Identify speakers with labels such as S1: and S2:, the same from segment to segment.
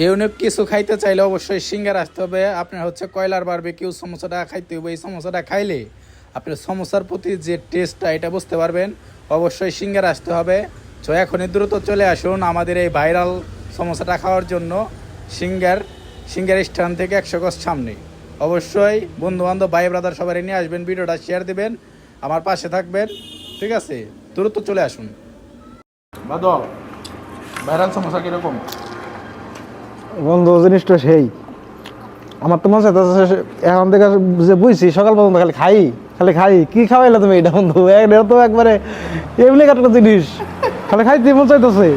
S1: Unique কিছু খাইতে চাইলে অবশ্যই সিঙ্গার আসতে হবে। আপনার হচ্ছে কয়লার বারবিকিউ সমোসাটা খাইতে হবে। এই সমোসাটা খাইলে আপনার সমোসার প্রতি যে টেস্টটা এটা বুঝতে পারবেন। অবশ্যই সিঙ্গার আসতে হবে। তো এখনই দ্রুত চলে আসুন আমাদের এই ভাইরাল সমোসাটা খাওয়ার জন্য। সিঙ্গার স্ট্যান্ড থেকে 100 গজ সামনে। অবশ্যই বন্ধুবান্ধব ভাই ব্রাদার সবাই নিয়ে আসবেন, ভিডিওটা শেয়ার দিবেন, আমার পাশে থাকবেন। ঠিক আছে, দ্রুত চলে আসুন। বাদল, ভাইরাল সমোসা কিরকম?
S2: বন্ধু জিনিসটা সেই আমার তো মনে হচ্ছে এখন থেকে যে বুঝছি সকাল পর্যন্ত খালি খাই কি খাওয়াইলা তুমি এটা বন্ধু? এটা তো একবারে এমনি একটা জিনিস খালি খাইতে মন চাইতেছে।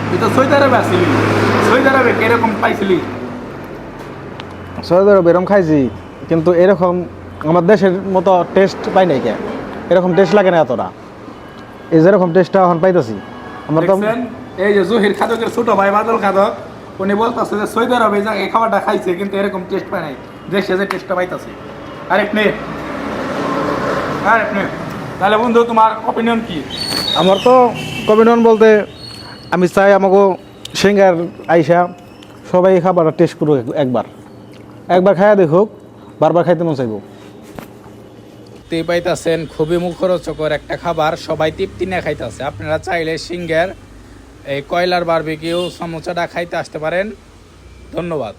S1: তুই তো সৌদি আরবে আসছিলি, সৌদি আরবে কিরকম পাইছিলি?
S2: সৌদি আরব এরকম খাইছি, কিন্তু এরকম আমার দেশের মতো টেস্ট পাই নাই কে, এরকম টেস্ট লাগে না এতটা। এই যেরকম টেস্টটা এখন পাইতেছি আমার তো।
S1: দেখছেন, এই যে জহির খাদকের ছোট ভাই বাদল খাদক, উনি বলতেছে যে সৌদি আরবে এই খাবারটা খাইছে কিন্তু এরকম টেস্ট পায় নাই, দেশে যে টেস্টটা পাইতেছে। আরেক নে, তাহলে বন্ধু তোমার অপিনিয়ন কি?
S2: আমার তো কমিউনিয়ন বলতে আমি চাই আমাকে সিঙ্গার আইসা সবাই খাবারটা টেস্ট করুক, একবার খাইয়া দেখুক, বারবার খাইতে মন চাইব।
S1: পাইতেছেন খুবই মুখরোচকর একটা খাবার, সবাই তৃপ্তি নিয়ে খাইতেছে। আপনারা চাইলে সিঙ্গার এই কয়লার বারবিকিউ সমোসাটা খাইতে আসতে পারেন। ধন্যবাদ।